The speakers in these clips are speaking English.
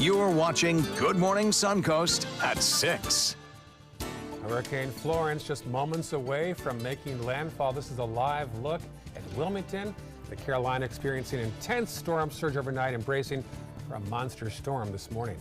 You're watching Good Morning Suncoast at 6. Hurricane Florence just moments away from making landfall. This is a live look at Wilmington. The Carolina experiencing intense storm surge overnight, embracing for a monster storm this morning.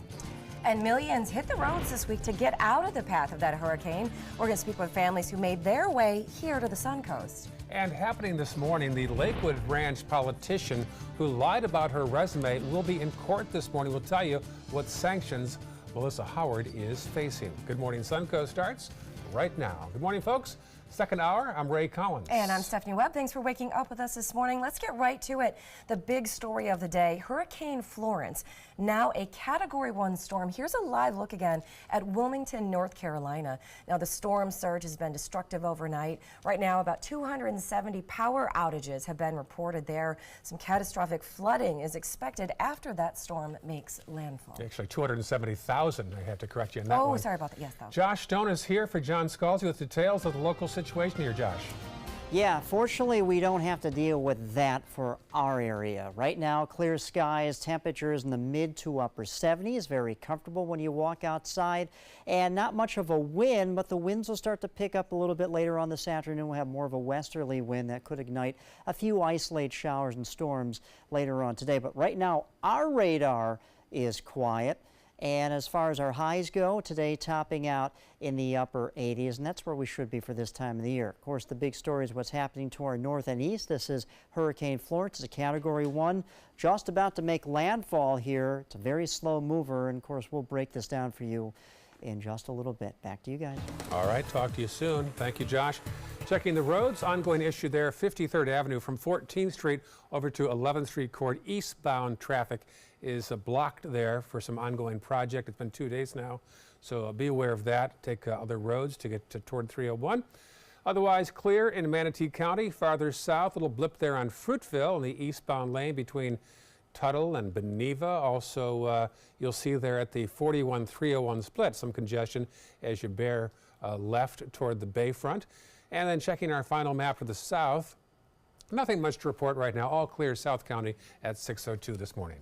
And millions hit the roads this week to get out of the path of that hurricane. We're going to speak with families who made their way here to the Suncoast. And happening this morning, the Lakewood Ranch politician who lied about her resume will be in court this morning. We'll tell you what sanctions Melissa Howard is facing. Good Morning Suncoast starts right now. Good morning, folks. Second hour, I'm Ray Collins. And I'm Stephanie Webb. Thanks for waking up with us this morning. Let's get right to it. The big story of the day, Hurricane Florence, now a Category 1 storm. Here's a live look again at Wilmington, North Carolina. Now, the storm surge has been destructive overnight. Right now, about 270 power outages have been reported there. Some catastrophic flooding is expected after that storm makes landfall. Actually, 270,000. I have to correct you on that one. Oh, sorry about that. Yes, though. Josh Stone is here for John Scalzi with details of the local situation here, Josh. Yeah, fortunately, we don't have to deal with that for our area. Right now, clear skies, temperatures in the mid to upper 70s, very comfortable when you walk outside, and not much of a wind, but the winds will start to pick up a little bit later on this afternoon. We'll have more of a westerly wind that could ignite a few isolated showers and storms later on today. But right now, our radar is quiet. And as far as our highs go, today topping out in the upper 80s, and that's where we should be for this time of the year. Of course, the big story is what's happening to our north and east. This is Hurricane Florence. It's a Category 1, just about to make landfall here. It's a very slow mover, and of course, we'll break this down for you in just a little bit. Back to you guys. All right, talk to you soon. Thank you, Josh. Checking the roads, ongoing issue there, 53rd Avenue from 14th Street over to 11th Street Court. Eastbound traffic is blocked there for some ongoing project. It's been 2 days now, so be aware of that. Take other roads to get toward 301. Otherwise clear in Manatee County. Farther south, a little blip there on Fruitville in the eastbound lane between Tuttle and Beneva. Also, you'll see there at the 41-301 split some congestion as you bear left toward the Bayfront. And then checking our final map for the south, nothing much to report right now. All clear South County at 6:02 this morning.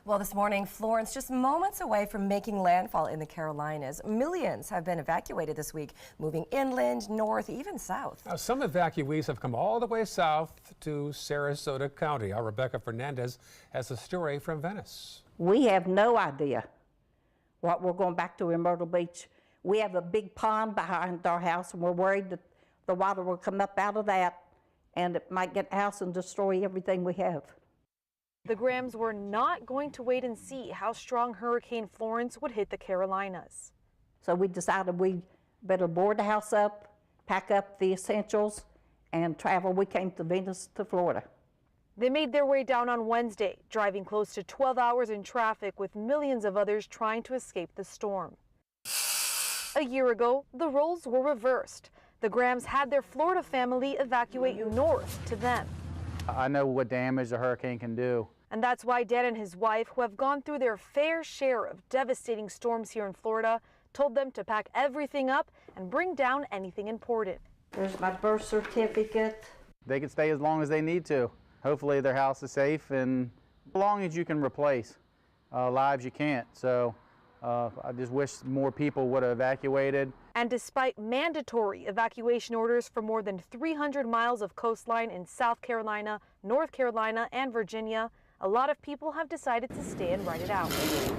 Well, this morning, Florence just moments away from making landfall in the Carolinas. Millions have been evacuated this week, moving inland, north, even south. Now, some evacuees have come all the way south to Sarasota County. Our Rebecca Fernandez has a story from Venice. We have no idea what we're going back to in Myrtle Beach. We have a big pond behind our house, and we're worried that the water will come up out of that, and it might get the house and destroy everything we have. The Grahams were not going to wait and see how strong Hurricane Florence would hit the Carolinas. So we decided we better board the house up, pack up the essentials, and travel. We came to Venice to Florida. They made their way down on Wednesday, driving close to 12 hours in traffic with millions of others trying to escape the storm. A year ago, the roles were reversed. The Grahams had their Florida family evacuate north to them. I know what damage a hurricane can do. And that's why Dad and his wife, who have gone through their fair share of devastating storms here in Florida, told them to pack everything up and bring down anything important. There's my birth certificate. They can stay as long as they need to. Hopefully their house is safe, and as long as you can replace lives, you can't. So I just wish more people would have evacuated. And despite mandatory evacuation orders for more than 300 miles of coastline in South Carolina, North Carolina, and Virginia, a lot of people have decided to stay and ride it out.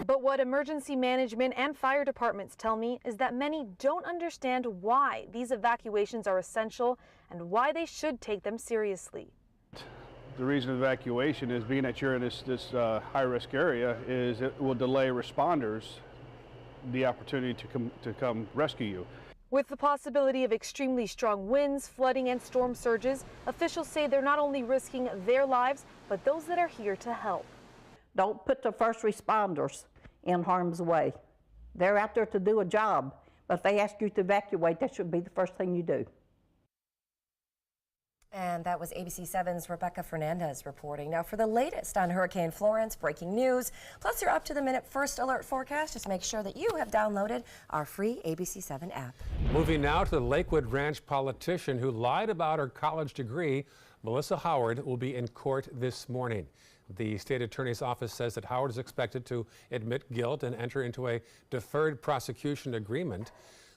But what emergency management and fire departments tell me is that many don't understand why these evacuations are essential and why they should take them seriously. The reason evacuation is, being that you're in this high-risk area, is it will delay responders the opportunity to come rescue you. With the possibility of extremely strong winds, flooding, and storm surges, officials say they're not only risking their lives, but those that are here to help. Don't put the first responders in harm's way. They're out there to do a job, but if they ask you to evacuate, that should be the first thing you do. And that was ABC 7's Rebecca Fernandez reporting. Now for the latest on Hurricane Florence, breaking news, plus your up-to-the-minute first alert forecast, just make sure that you have downloaded our free ABC 7 app. Moving now to the Lakewood Ranch politician who lied about her college degree, Melissa Howard will be in court this morning. The state attorney's office says that Howard is expected to admit guilt and enter into a deferred prosecution agreement.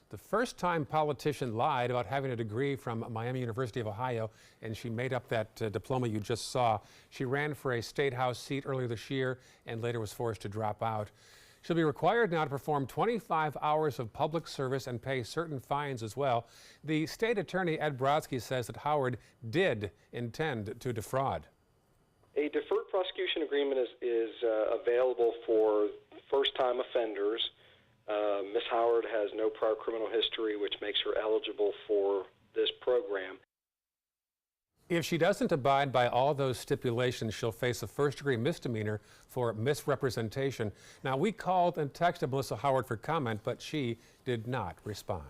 The first-time politician lied about having a degree from Miami University of Ohio, and she made up that diploma you just saw. She ran for a state house seat earlier this year and later was forced to drop out. She'll be required now to perform 25 hours of public service and pay certain fines as well. The state attorney, Ed Brodsky, says that Howard did intend to defraud. A deferred prosecution agreement is available for first-time offenders. Ms. Howard has no prior criminal history, which makes her eligible for this program. If she doesn't abide by all those stipulations, she'll face a first-degree misdemeanor for misrepresentation. Now, we called and texted Melissa Howard for comment, but she did not respond.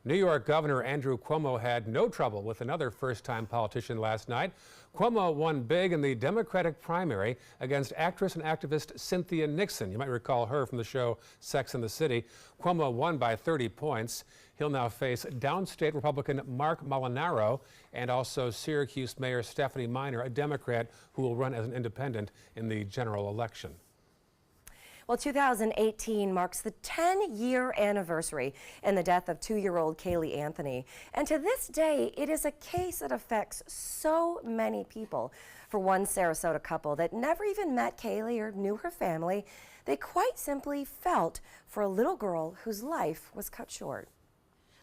New York Governor Andrew Cuomo had no trouble with another first-time politician last night. Cuomo won big in the Democratic primary against actress and activist Cynthia Nixon. You might recall her from the show Sex and the City. Cuomo won by 30 points. He'll now face downstate Republican Mark Molinaro and also Syracuse Mayor Stephanie Miner, a Democrat who will run as an independent in the general election. Well, 2018 marks the 10-year anniversary in the death of 2-year-old Kaylee Anthony. And to this day, it is a case that affects so many people. For one Sarasota couple that never even met Kaylee or knew her family, they quite simply felt for a little girl whose life was cut short.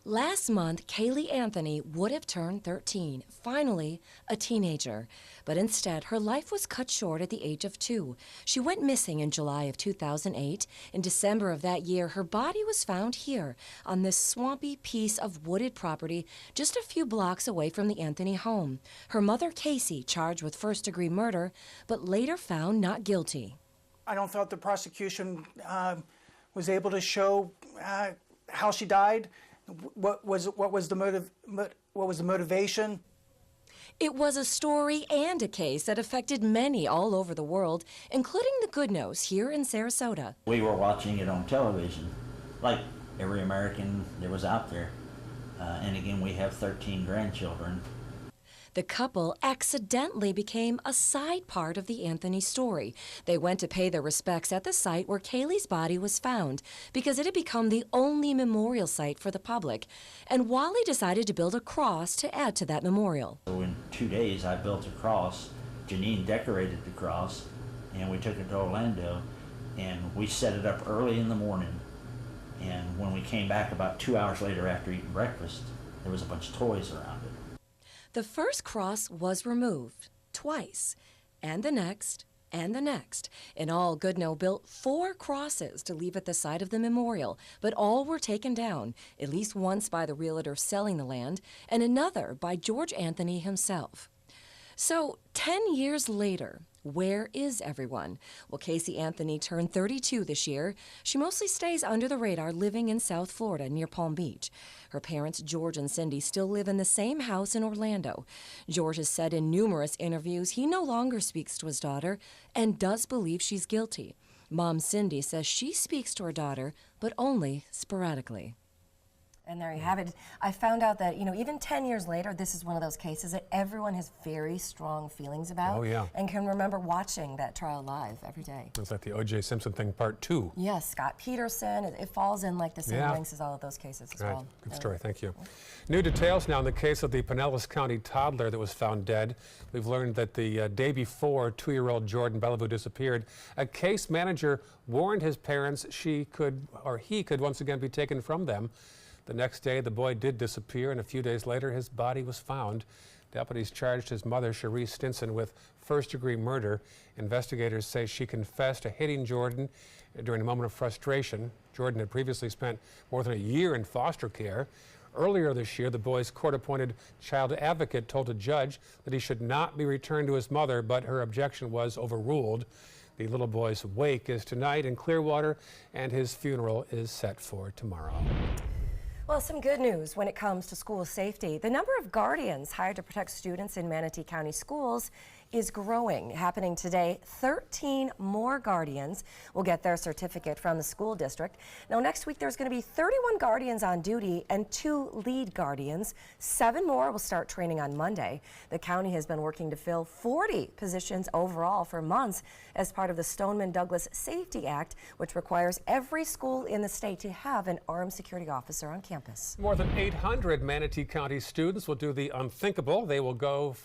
Last month, Kaylee Anthony would have turned 13, finally a teenager. But instead, her life was cut short at the age of 2. She went missing in July of 2008. In December of that year, her body was found here on this swampy piece of wooded property just a few blocks away from the Anthony home. Her mother, Casey, charged with first-degree murder, but later found not guilty. I don't thought the prosecution was able to show how she died. What was the motivation? It was a story and a case that affected many all over the world, including the Goodnows here in Sarasota. We were watching it on television, like every American that was out there. And again, we have 13 grandchildren. The couple accidentally became a side part of the Anthony story. They went to pay their respects at the site where Kaylee's body was found because it had become the only memorial site for the public. And Wally decided to build a cross to add to that memorial. So in 2 days, I built a cross. Janine decorated the cross, and we took it to Orlando, and we set it up early in the morning. And when we came back about 2 hours later after eating breakfast, there was a bunch of toys around it. The first cross was removed twice, and the next, and the next. In all, Goodnow built 4 crosses to leave at the side of the memorial, but all were taken down, at least once by the realtor selling the land, and another by George Anthony himself. So, 10 years later, where is everyone? Well, Casey Anthony turned 32 this year. She mostly stays under the radar living in South Florida near Palm Beach. Her parents, George and Cindy, still live in the same house in Orlando. George has said in numerous interviews he no longer speaks to his daughter and does believe she's guilty. Mom Cindy says she speaks to her daughter, but only sporadically. And there you have it. I found out that, even 10 years later, this is one of those cases that everyone has very strong feelings about. Oh, yeah. And can remember watching that trial live every day. It's like the O.J. Simpson thing, part 2. Yes, Scott Peterson. It falls in like the same links as all of those cases as well. Good story, thank you. New details now in the case of the Pinellas County toddler that was found dead. We've learned that the day before 2-year-old Jordan Bellevue disappeared, a case manager warned his parents he could once again be taken from them. The next day, the boy did disappear, and a few days later, his body was found. Deputies charged his mother, Cherise Stinson, with first-degree murder. Investigators say she confessed to hitting Jordan during a moment of frustration. Jordan had previously spent more than a year in foster care. Earlier this year, the boy's court-appointed child advocate told a judge that he should not be returned to his mother, but her objection was overruled. The little boy's wake is tonight in Clearwater, and his funeral is set for tomorrow. Well, some good news when it comes to school safety. The number of guardians hired to protect students in Manatee County schools is growing. Happening today, 13 more guardians will get their certificate from the school district. Now, next week, there's going to be 31 guardians on duty and 2 lead guardians. 7 more will start training on Monday. The county has been working to fill 40 positions overall for months as part of the Stoneman-Douglas Safety Act, which requires every school in the state to have an armed security officer on campus. More than 800 Manatee County students will do the unthinkable. They will go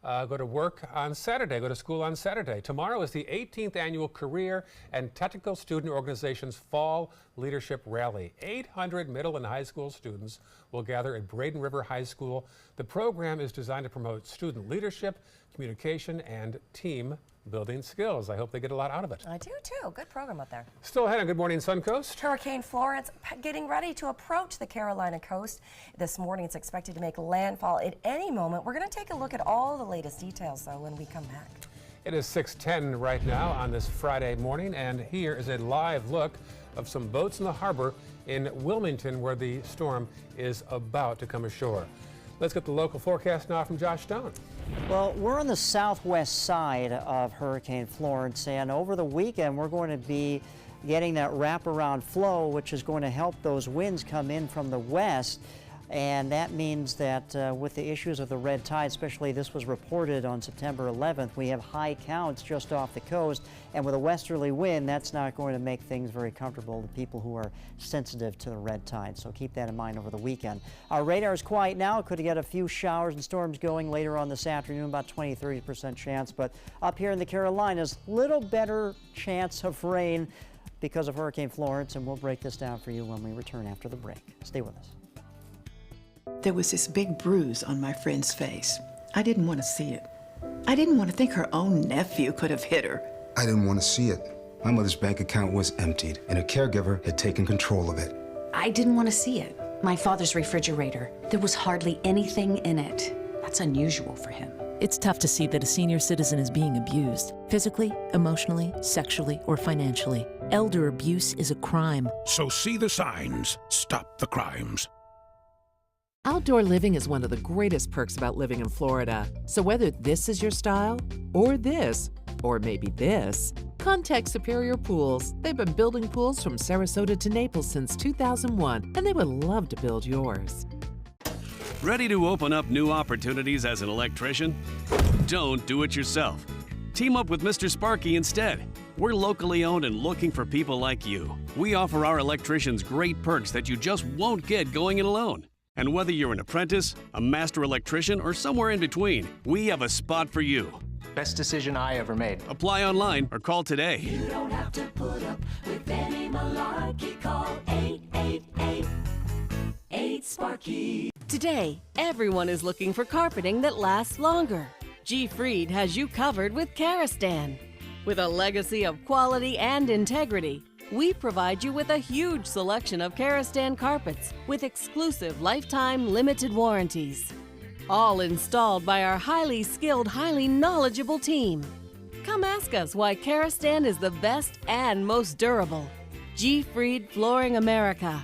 to work on Saturday, go to school on Saturday. Tomorrow is the 18th annual Career and Technical Student Organization's Fall Leadership Rally. 800 middle and high school students will gather at Braden River High School. The program is designed to promote student leadership, communication, and team building skills. I hope they get a lot out of it. I do too. Good program up there. Still ahead on Good Morning Suncoast. Hurricane Florence getting ready to approach the Carolina coast. This morning it's expected to make landfall at any moment. We're going to take a look at all the latest details though when we come back. It is 6:10 right now on this Friday morning, and here is a live look of some boats in the harbor in Wilmington where the storm is about to come ashore. Let's get the local forecast now from Josh Stone. Well, we're on the southwest side of Hurricane Florence, and over the weekend we're going to be getting that wraparound flow, which is going to help those winds come in from the west. And that means that with the issues of the red tide, especially this was reported on September 11th, we have high counts just off the coast. And with a westerly wind, that's not going to make things very comfortable to people who are sensitive to the red tide. So keep that in mind over the weekend. Our radar is quiet now. Could get a few showers and storms going later on this afternoon, about 20-30% chance. But up here in the Carolinas, little better chance of rain because of Hurricane Florence. And we'll break this down for you when we return after the break. Stay with us. There was this big bruise on my friend's face. I didn't want to see it. I didn't want to think her own nephew could have hit her. I didn't want to see it. My mother's bank account was emptied, and a caregiver had taken control of it. I didn't want to see it. My father's refrigerator, there was hardly anything in it. That's unusual for him. It's tough to see that a senior citizen is being abused, physically, emotionally, sexually, or financially. Elder abuse is a crime. So see the signs. Stop the crimes. Outdoor living is one of the greatest perks about living in Florida. So whether this is your style, or this, or maybe this, contact Superior Pools. They've been building pools from Sarasota to Naples since 2001, and they would love to build yours. Ready to open up new opportunities as an electrician? Don't do it yourself. Team up with Mr. Sparky instead. We're locally owned and looking for people like you. We offer our electricians great perks that you just won't get going it alone. And whether you're an apprentice, a master electrician, or somewhere in between, we have a spot for you. Best decision I ever made. Apply online or call today. You don't have to put up with any malarkey. Call 888-8-SPARKY. Today, everyone is looking for carpeting that lasts longer. G. Fried has you covered with Karastan. With a legacy of quality and integrity, we provide you with a huge selection of Karastan carpets with exclusive lifetime limited warranties. All installed by our highly skilled, highly knowledgeable team. Come ask us why Karastan is the best and most durable. G. Fried Flooring America.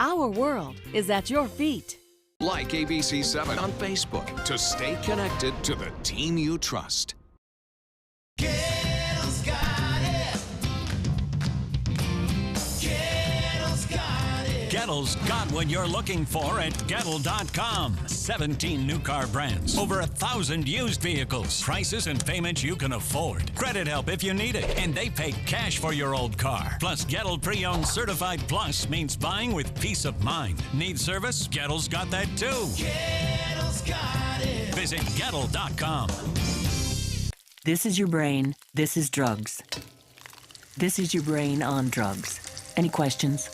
Our world is at your feet. Like ABC7 on Facebook to stay connected to the team you trust. Gettle's got what you're looking for at Gettle.com. 17 new car brands, over 1,000 used vehicles, prices and payments you can afford. Credit help if you need it, and they pay cash for your old car. Plus, Gettle Pre-Owned Certified Plus means buying with peace of mind. Need service? Gettle's got that too. Gettle's got it. Visit Gettle.com. This is your brain. This is drugs. This is your brain on drugs. Any questions?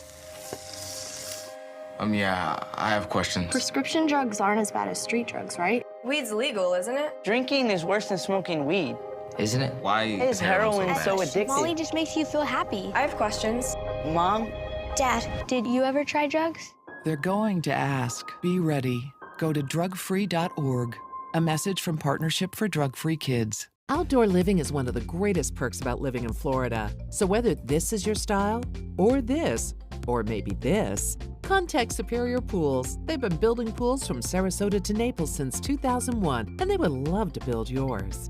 Yeah, I have questions. Prescription drugs aren't as bad as street drugs, right? Weed's legal, isn't it? Drinking is worse than smoking weed. Isn't it? Why is heroin so addictive? Molly just makes you feel happy. I have questions. Mom? Dad, did you ever try drugs? They're going to ask. Be ready. Go to drugfree.org. A message from Partnership for Drug-Free Kids. Outdoor living is one of the greatest perks about living in Florida. So whether this is your style, or this, or maybe this, Contact Superior Pools. They've been building pools from Sarasota to Naples since 2001, and they would love to build yours.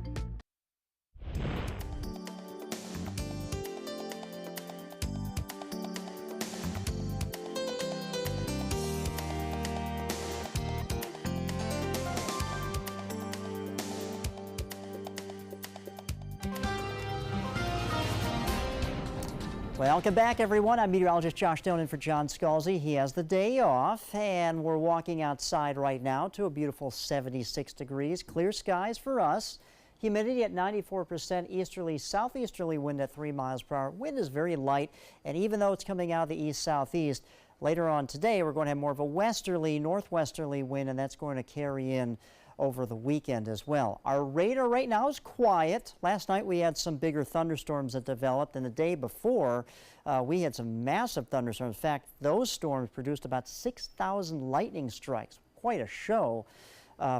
Welcome back, everyone. I'm meteorologist Josh Stone in for John Scalzi. He has the day off, and we're walking outside right now to a beautiful 76 degrees. Clear skies for us. Humidity at 94%, easterly, southeasterly wind at 3 miles per hour. Wind is very light, and even though it's coming out of the east-southeast, later on today we're going to have more of a westerly, northwesterly wind, and that's going to carry in over the weekend as well. Our radar right now is quiet. Last night we had some bigger thunderstorms that developed, and the day before we had some massive thunderstorms. In fact, those storms produced about 6,000 lightning strikes. Quite a show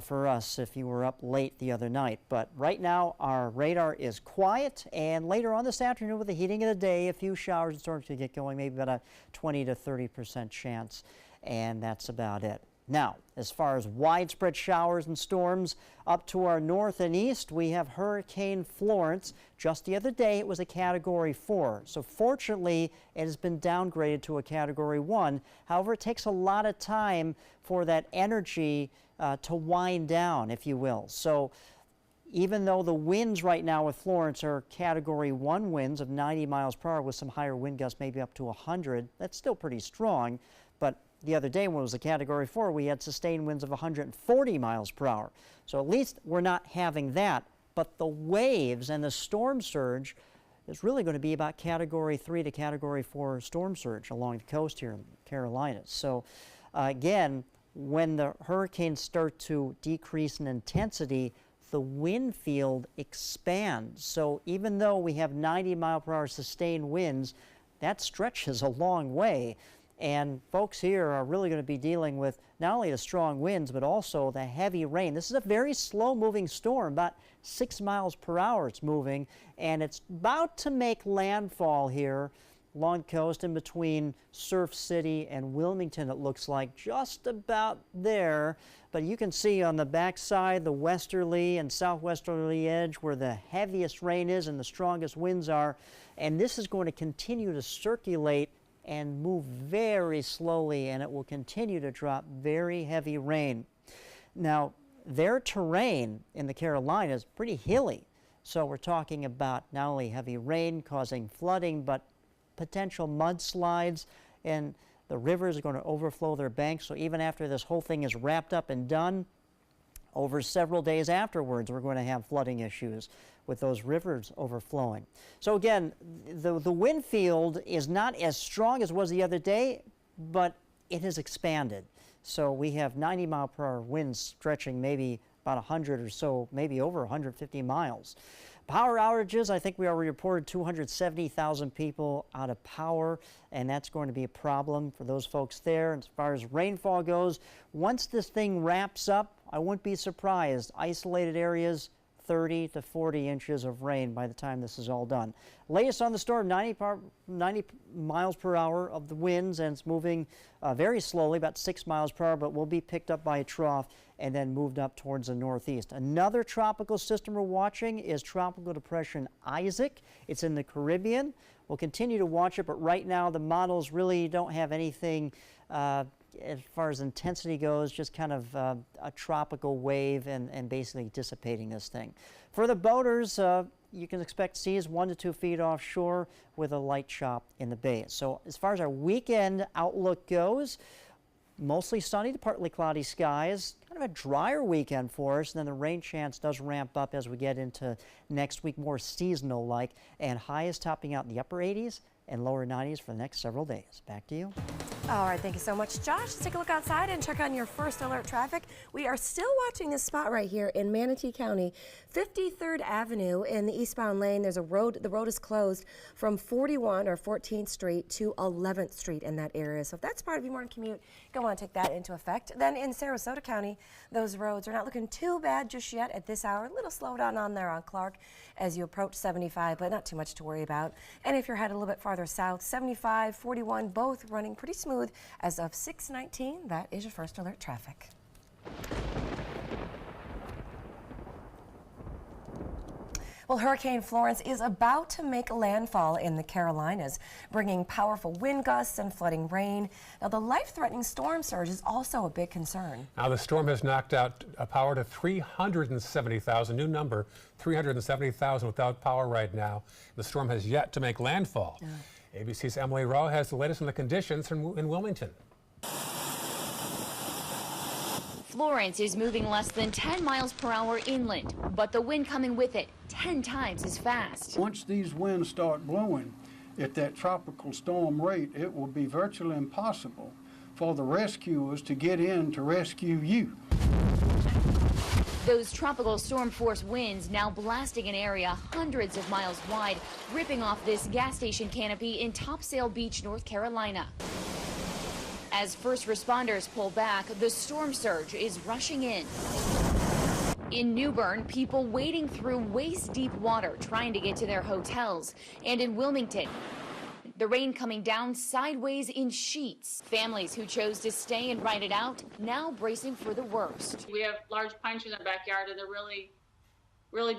for us if you were up late the other night. But right now our radar is quiet, and later on this afternoon with the heating of the day, a few showers and storms could get going, maybe about a 20 to 30% chance, and that's about it. Now, as far as widespread showers and storms up to our north and east, we have Hurricane Florence. Just the other day, it was a Category 4. So fortunately, it has been downgraded to a Category 1. However, it takes a lot of time for that energy to wind down, if you will. So even though the winds right now with Florence are Category 1 winds of 90 miles per hour with some higher wind gusts, maybe up to 100, that's still pretty strong. But the other day when it was a Category 4, we had sustained winds of 140 miles per hour. So at least we're not having that. But the waves and the storm surge is really going to be about Category 3 to Category 4 storm surge along the coast here in the Carolinas. So again, when the hurricanes start to decrease in intensity, the wind field expands. So even though we have 90 mile per hour sustained winds, that stretches a long way. And folks here are really going to be dealing with not only the strong winds, but also the heavy rain. This is a very slow-moving storm, about 6 miles per hour it's moving, and it's about to make landfall here along the coast in between Surf City and Wilmington, it looks like, just about there. But you can see on the backside, the westerly and southwesterly edge where the heaviest rain is and the strongest winds are. And this is going to continue to circulate and move very slowly, and it will continue to drop very heavy rain. Now, their terrain in the Carolinas is pretty hilly, so we're talking about not only heavy rain causing flooding, but potential mudslides, and the rivers are going to overflow their banks. So even after this whole thing is wrapped up and done, over several days afterwards, we're going to have flooding issues with those rivers overflowing. So again, the wind field is not as strong as was the other day, but it has expanded. So we have 90 mile per hour winds stretching maybe about 100 or so, maybe over 150 miles. Power outages, I think we already reported 270,000 people out of power, and that's going to be a problem for those folks there. As far as rainfall goes, once this thing wraps up, I wouldn't be surprised. Isolated areas, 30 to 40 inches of rain by the time this is all done. Latest on the storm, 90 miles per hour of the winds, and it's moving very slowly, about 6 miles per hour, but will be picked up by a trough and then moved up towards the northeast. Another tropical system we're watching is Tropical Depression Isaac. It's in the Caribbean. We'll continue to watch it, but right now the models really don't have anything as far as intensity goes, just kind of a tropical wave and basically dissipating this thing. For the boaters, you can expect seas 1 to 2 feet offshore with a light chop in the bay. So as far as our weekend outlook goes, mostly sunny to partly cloudy skies, kind of a drier weekend for us, and then the rain chance does ramp up as we get into next week, more seasonal-like, and highs topping out in the upper 80s and lower 90s for the next several days. Back to you. All right, thank you so much, Josh. Let's take a look outside and check on your first alert traffic. We are still watching this spot right here in Manatee County, 53rd Avenue in the eastbound lane. There's a road, the road is closed from 41 or 14th Street to 11th Street in that area. So if that's part of your morning commute, go on, take that into effect. Then in Sarasota County, those roads are not looking too bad just yet at this hour. A little slowdown on there on Clark as you approach 75, but not too much to worry about. And if you're headed a little bit farther south, 75, 41, both running pretty smooth smooth as of 6:19. That is your first alert traffic. Well, Hurricane Florence is about to make landfall in the Carolinas, bringing powerful wind gusts and flooding rain. Now, the life-threatening storm surge is also a big concern. Now, the storm has knocked out power to 370,000, new number, 370,000 without power right now. The storm has yet to make landfall. ABC's Emily Rowe has the latest on the conditions in Wilmington. Florence is moving less than 10 miles per hour inland, but the wind coming with it 10 times as fast. Once these winds start blowing at that tropical storm rate, it will be virtually impossible for the rescuers to get in to rescue you. Those tropical storm force winds now blasting an area hundreds of miles wide, ripping off this gas station canopy in Topsail Beach, North Carolina. As first responders pull back, the storm surge is rushing in. In New Bern, people wading through waist-deep water trying to get to their hotels. And in Wilmington, the rain coming down sideways in sheets. Families who chose to stay and ride it out now bracing for the worst. We have large pine trees in the backyard, and they're really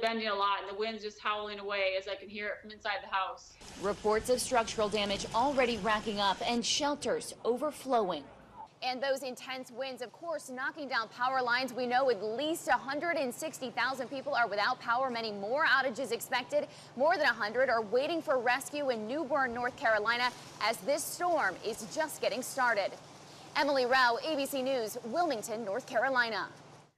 bending a lot, and the wind's just howling away as I can hear it from inside the house. Reports of structural damage already racking up and shelters overflowing. And those intense winds, of course, knocking down power lines. We know at least 160,000 people are without power. Many more outages expected. More than 100 are waiting for rescue in New Bern, North Carolina, as this storm is just getting started. Emily Rowe, ABC News, Wilmington, North Carolina.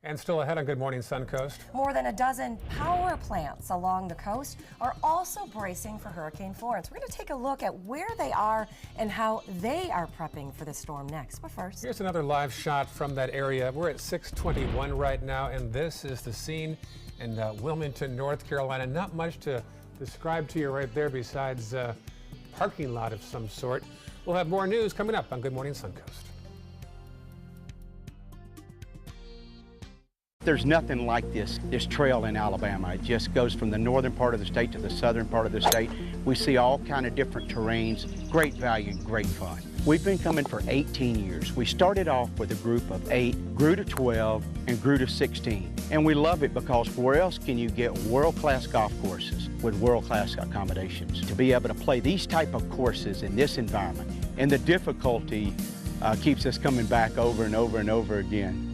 And still ahead on Good Morning Suncoast. More than a dozen power plants along the coast are also bracing for Hurricane Florence. We're going to take a look at where they are and how they are prepping for the storm next. But first, here's another live shot from that area. We're at 621 right now, and this is the scene in Wilmington, North Carolina. Not much to describe to you right there besides a parking lot of some sort. We'll have more news coming up on Good Morning Suncoast. There's nothing like this trail in Alabama. It just goes from the northern part of the state to the southern part of the state. We see all kind of different terrains, great value, great fun. We've been coming for 18 years. We started off with a group of 8, grew to 12, and grew to 16. And we love it because where else can you get world-class golf courses with world-class accommodations? To be able to play these type of courses in this environment, and the difficulty keeps us coming back over and over and over again.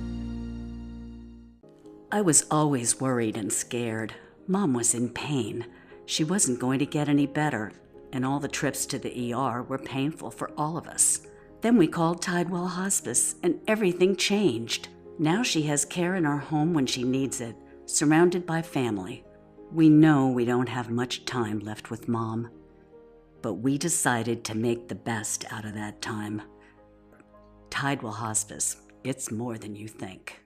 I was always worried and scared. Mom was in pain. She wasn't going to get any better, and all the trips to the ER were painful for all of us. Then we called Tidewell Hospice, and everything changed. Now she has care in our home when she needs it, surrounded by family. We know we don't have much time left with Mom, but we decided to make the best out of that time. Tidewell Hospice, it's more than you think.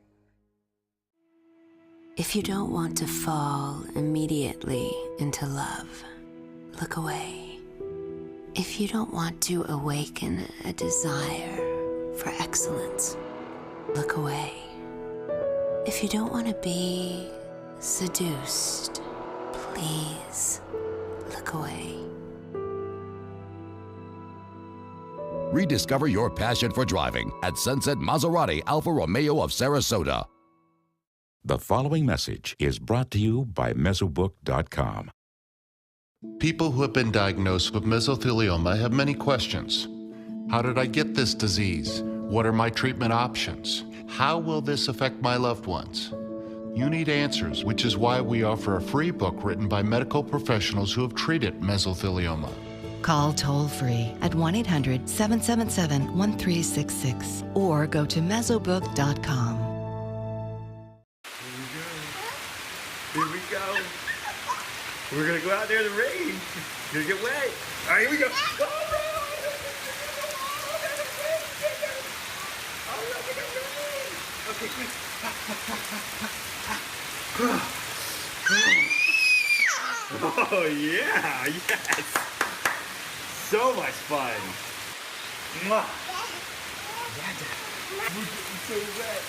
If you don't want to fall immediately into love, look away. If you don't want to awaken a desire for excellence, look away. If you don't want to be seduced, please look away. Rediscover your passion for driving at Sunset Maserati Alfa Romeo of Sarasota. The following message is brought to you by Mesobook.com. People who have been diagnosed with mesothelioma have many questions. How did I get this disease? What are my treatment options? How will this affect my loved ones? You need answers, which is why we offer a free book written by medical professionals who have treated mesothelioma. Call toll-free at 1-800-777-1366 or go to Mesobook.com. Here we go. We're gonna go out there in the rain. You're gonna get wet. All right, here we go. Okay, quick. Oh yeah, yes. So much fun. Mwah. We're getting so wet.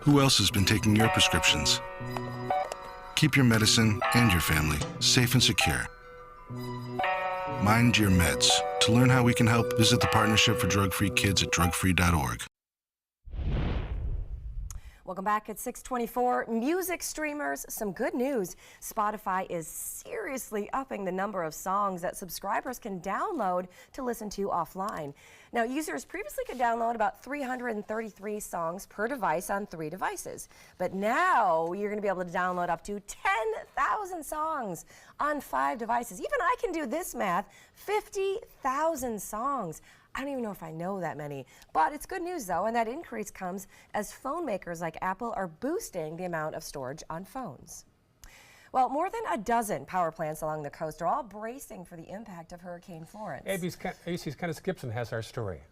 Who else has been taking your prescriptions? Keep your medicine and your family safe and secure. Mind your meds. To learn how we can help, visit the Partnership for Drug-Free Kids at drugfree.org. Welcome back at 6:24. Music streamers, some good news. Spotify is seriously upping the number of songs that subscribers can download to listen to offline. Now, users previously could download about 333 songs per device on 3 devices. But now you're going to be able to download up to 10,000 songs on 5 devices. Even I can do this math, 50,000 songs. I don't even know if I know that many, but it's good news though, and that increase comes as phone makers like Apple are boosting the amount of storage on phones. Well, more than a dozen power plants along the coast are all bracing for the impact of Hurricane Florence. ABC's Kenneth Gibson has our story.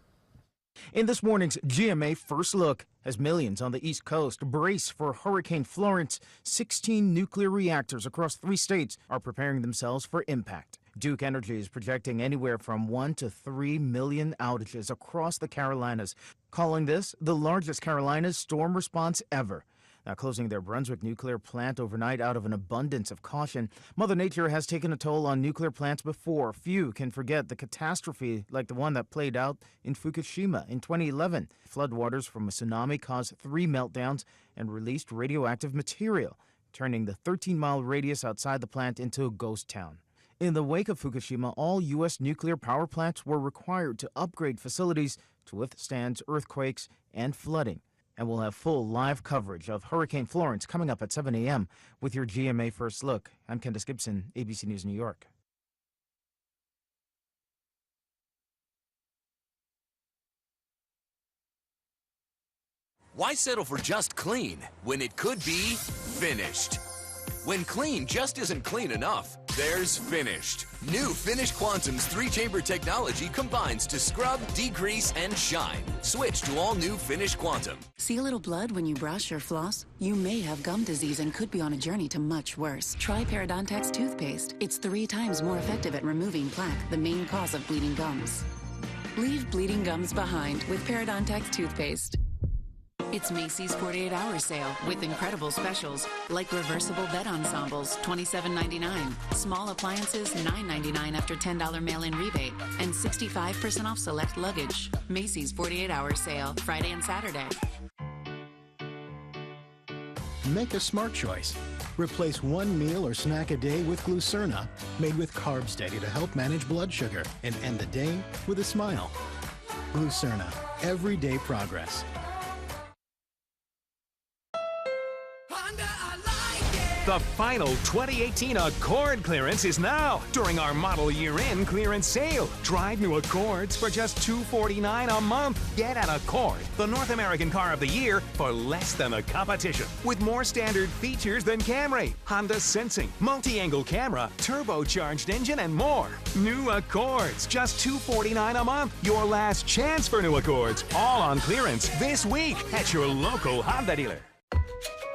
In this morning's GMA First Look, as millions on the East Coast brace for Hurricane Florence, 16 nuclear reactors across 3 states are preparing themselves for impact. Duke Energy is projecting anywhere from 1 to 3 million outages across the Carolinas, calling this the largest Carolinas storm response ever. Now, closing their Brunswick nuclear plant overnight out of an abundance of caution, Mother Nature has taken a toll on nuclear plants before. Few can forget the catastrophe like the one that played out in Fukushima in 2011. Floodwaters from a tsunami caused 3 meltdowns and released radioactive material, turning the 13-mile radius outside the plant into a ghost town. In the wake of Fukushima, all U.S. nuclear power plants were required to upgrade facilities to withstand earthquakes and flooding. And we'll have full live coverage of Hurricane Florence coming up at 7 a.m. with your GMA First Look. I'm Candace Gibson, ABC News New York. Why settle for just clean when it could be finished? When clean just isn't clean enough, there's Finished. New Finished Quantum's 3-chamber technology combines to scrub, degrease, and shine. Switch to all new Finished Quantum. See a little blood when you brush or floss? You may have gum disease and could be on a journey to much worse. Try Parodontax toothpaste. It's 3 times more effective at removing plaque, the main cause of bleeding gums. Leave bleeding gums behind with Parodontax toothpaste. It's Macy's 48-hour sale with incredible specials like reversible bed ensembles, $27.99, small appliances, $9.99 after $10 mail-in rebate, and 65% off select luggage. Macy's 48-hour sale, Friday and Saturday. Make a smart choice. Replace one meal or snack a day with Glucerna, made with Carb Steady to help manage blood sugar and end the day with a smile. Glucerna, everyday progress. The final 2018 Accord clearance is now during our model year-end clearance sale. Drive new Accords for just $249 a month. Get an Accord, the North American car of the year, for less than the competition. With more standard features than Camry, Honda Sensing, multi-angle camera, turbocharged engine, and more. New Accords, just $249 a month. Your last chance for new Accords. All on clearance this week at your local Honda dealer.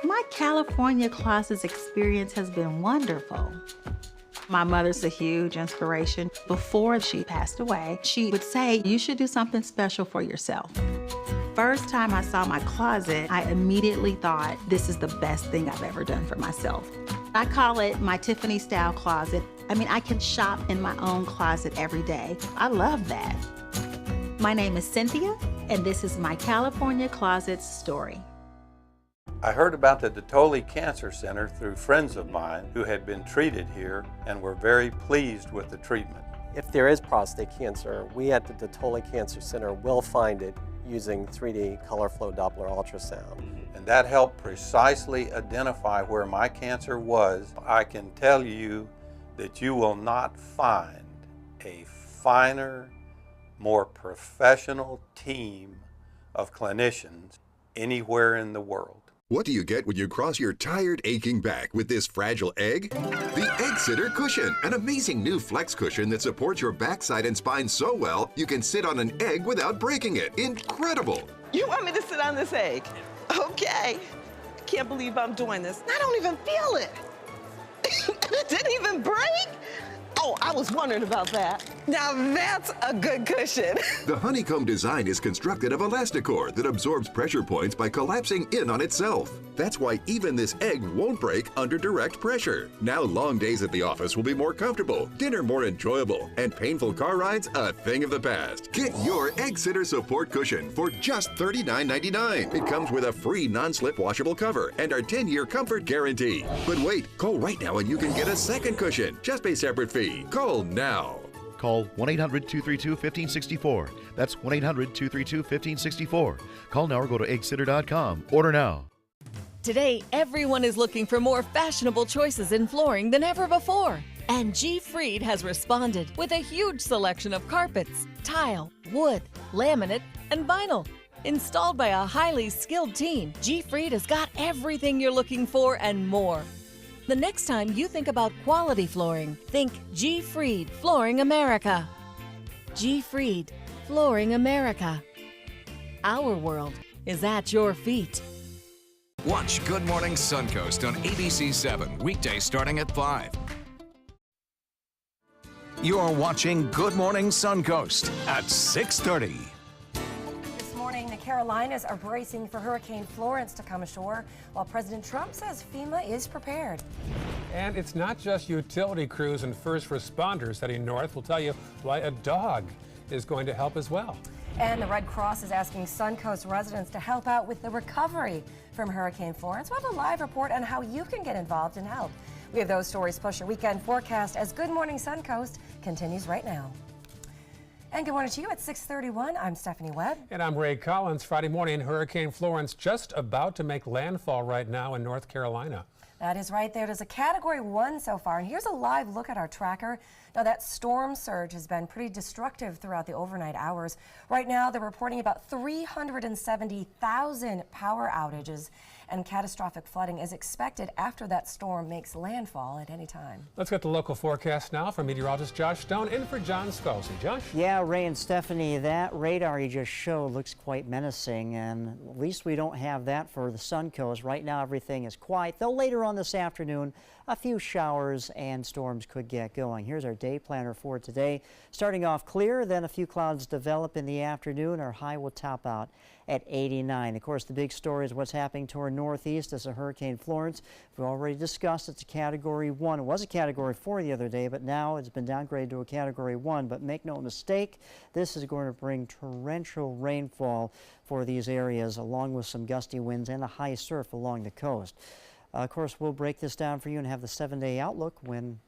My California Closets experience has been wonderful. My mother's a huge inspiration. Before she passed away, she would say, you should do something special for yourself. First time I saw my closet, I immediately thought, this is the best thing I've ever done for myself. I call it my Tiffany style closet. I mean, I can shop in my own closet every day. I love that. My name is Cynthia, and this is my California Closets story. I heard about the Dotoli Cancer Center through friends of mine who had been treated here and were very pleased with the treatment. If there is prostate cancer, we at the Dotoli Cancer Center will find it using 3D color flow Doppler ultrasound. And that helped precisely identify where my cancer was. I can tell you that you will not find a finer, more professional team of clinicians anywhere in the world. What do you get when you cross your tired, aching back with this fragile egg? The Egg Sitter Cushion, an amazing new flex cushion that supports your backside and spine so well you can sit on an egg without breaking it. Incredible! You want me to sit on this egg? Okay. Can't believe I'm doing this. I don't even feel it. It didn't even break? Oh, I was wondering about that. Now that's a good cushion. The honeycomb design is constructed of Elasticor that absorbs pressure points by collapsing in on itself. That's why even this egg won't break under direct pressure. Now long days at the office will be more comfortable, dinner more enjoyable, and painful car rides a thing of the past. Get your Egg Sitter Support Cushion for just $39.99. It comes with a free non-slip washable cover and our 10-year comfort guarantee. But wait, call right now and you can get a second cushion. Just pay separate fee. Call now. Call 1-800-232-1564. That's 1-800-232-1564. Call now or go to eggsitter.com. Order now. Today, everyone is looking for more fashionable choices in flooring than ever before. And G. Fried has responded with a huge selection of carpets, tile, wood, laminate, and vinyl. Installed by a highly skilled team, G. Fried has got everything you're looking for and more. The next time you think about quality flooring, think G. Fried Flooring America. G. Fried Flooring America. Our world is at your feet. Watch Good Morning Suncoast on ABC 7, weekdays starting at 5. You're watching Good Morning Suncoast at 6:30. This morning, the Carolinas are bracing for Hurricane Florence to come ashore, while President Trump says FEMA is prepared. And it's not just utility crews and first responders heading north. We'll tell you why a dog is going to help as well. And the Red Cross is asking Suncoast residents to help out with the recovery from Hurricane Florence. We'll have a live report on how you can get involved and help. We have those stories plus your weekend forecast as Good Morning Suncoast continues right now. And good morning to you at 6:31. I'm Stephanie Webb. And I'm Ray Collins. Friday morning, Hurricane Florence just about to make landfall right now in North Carolina. That is right there. It is a Category 1 so far. And here's a live look at our tracker. Now, that storm surge has been pretty destructive throughout the overnight hours. Right now, they're reporting about 370,000 power outages, and catastrophic flooding is expected after that storm makes landfall at any time. Let's get the local forecast now from meteorologist Josh Stone in for John Scalzi. Josh? Yeah, Ray and Stephanie, that radar you just showed looks quite menacing, and at least we don't have that for the Suncoast. Right now, everything is quiet, though later on this afternoon, a few showers and storms could get going. Here's our day planner for today. Starting off clear, then a few clouds develop in the afternoon. Our high will top out at 89. Of course, the big story is what's happening to our northeast as a Hurricane Florence. We've already discussed it's a Category 1. It was a Category 4 the other day, but now it's been downgraded to a Category 1. But make no mistake, this is going to bring torrential rainfall for these areas, along with some gusty winds and a high surf along the coast. Of course, we'll break this down for you and have the 7-day outlook when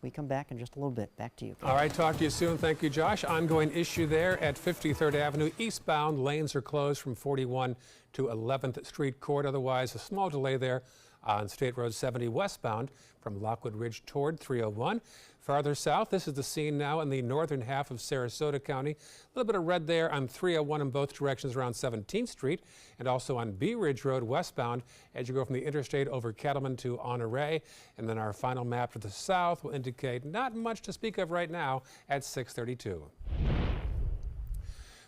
we come back in just a little bit. Back to you. All right, talk to you soon. Thank you, Josh. Ongoing issue there at 53rd Avenue eastbound. Lanes are closed from 41 to 11th Street Court. Otherwise, a small delay there on State Road 70 westbound from Lockwood Ridge toward 301. Farther south, this is the scene now in the northern half of Sarasota County. A little bit of red there on 301 in both directions around 17th Street, and also on Bee Ridge Road westbound as you go from the interstate over Cattleman to Honore. And then our final map to the south will indicate not much to speak of right now at 6:32.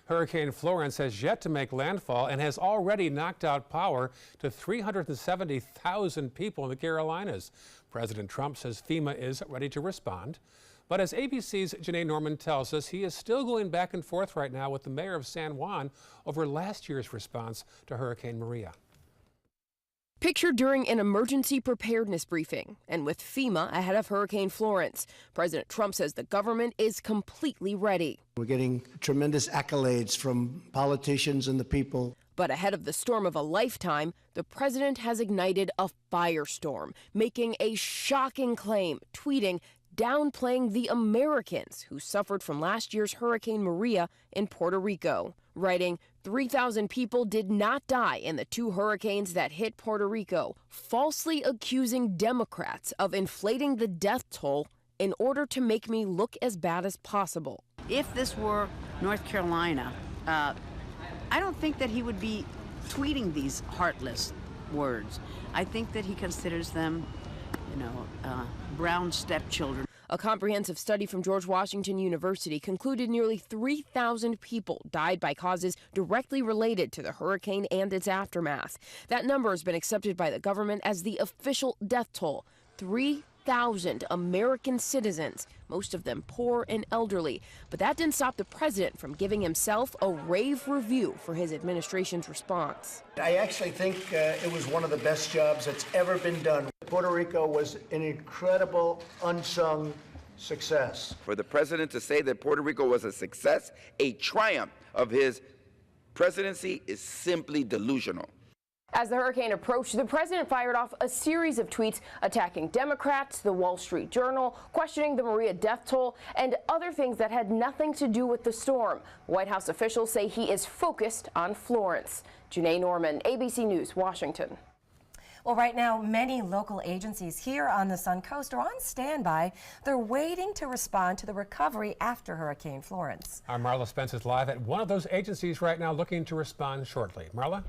Hurricane Florence has yet to make landfall and has already knocked out power to 370,000 people in the Carolinas. President Trump says FEMA is ready to respond. But as ABC's Janae Norman tells us, he is still going back and forth right now with the mayor of San Juan over last year's response to Hurricane Maria. Pictured during an emergency preparedness briefing and with FEMA ahead of Hurricane Florence, President Trump says the government is completely ready. We're getting tremendous accolades from politicians and the people. But ahead of the storm of a lifetime, the president has ignited a firestorm, making a shocking claim, tweeting, downplaying the Americans who suffered from last year's Hurricane Maria in Puerto Rico, writing, 3,000 people did not die in the 2 hurricanes that hit Puerto Rico, falsely accusing Democrats of inflating the death toll in order to make me look as bad as possible. If this were North Carolina, I don't think that he would be tweeting these heartless words. I think that he considers them, brown stepchildren. A comprehensive study from George Washington University concluded nearly 3,000 people died by causes directly related to the hurricane and its aftermath. That number has been accepted by the government as the official death toll, 3 100,000 American citizens, most of them poor and elderly. But that didn't stop the president from giving himself a rave review for his administration's response. I actually think it was one of the best jobs that's ever been done. Puerto Rico was an incredible, unsung success. For the president to say that Puerto Rico was a success, a triumph of his presidency, is simply delusional. As the hurricane approached, the president fired off a series of tweets attacking Democrats, the Wall Street Journal, questioning the Maria death toll, and other things that had nothing to do with the storm. White House officials say he is focused on Florence. Janae Norman, ABC News, Washington. Well, right now, many local agencies here on the Suncoast are on standby. They're waiting to respond to the recovery after Hurricane Florence. Our Marla Spence is live at one of those agencies right now looking to respond shortly. Marla?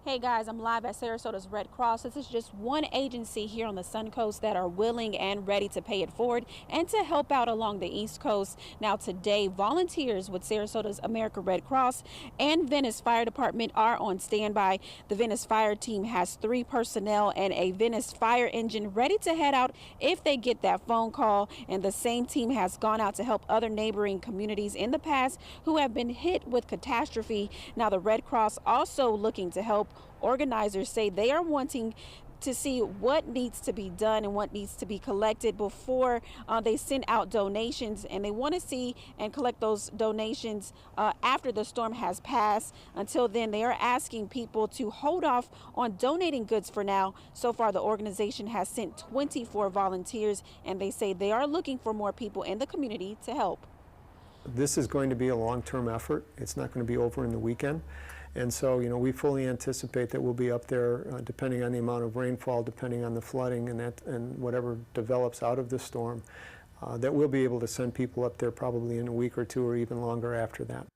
Hey guys, I'm live at Sarasota's Red Cross. This is just one agency here on the Suncoast that are willing and ready to pay it forward and to help out along the East Coast. Now today, volunteers with Sarasota's American Red Cross and Venice Fire Department are on standby. The Venice Fire team has 3 personnel and a Venice fire engine ready to head out if they get that phone call. And the same team has gone out to help other neighboring communities in the past who have been hit with catastrophe. Now the Red Cross also looking to help. Organizers say they are wanting to see what needs to be done and what needs to be collected before they send out donations, and they want to see and collect those donations after the storm has passed. Until then, they are asking people to hold off on donating goods for now. So far, the organization has sent 24 volunteers, and they say they are looking for more people in the community to help. This is going to be a long-term effort. It's not going to be over in the weekend. And so, you know, we fully anticipate that we'll be up there depending on the amount of rainfall, depending on the flooding and whatever develops out of the storm, that we'll be able to send people up there probably in a week or 2 or even longer after that.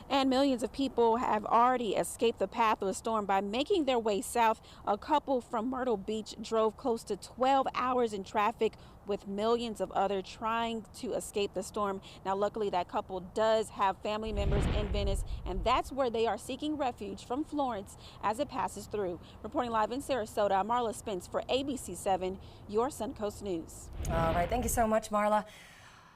And millions of people have already escaped the path of the storm by making their way south. A couple from Myrtle Beach drove close to 12 hours in traffic with millions of others trying to escape the storm. Now, luckily, that couple does have family members in Venice, and that's where they are seeking refuge from Florence as it passes through. Reporting live in Sarasota, I'm Marla Spence for ABC 7, your Suncoast News. All right, thank you so much, Marla.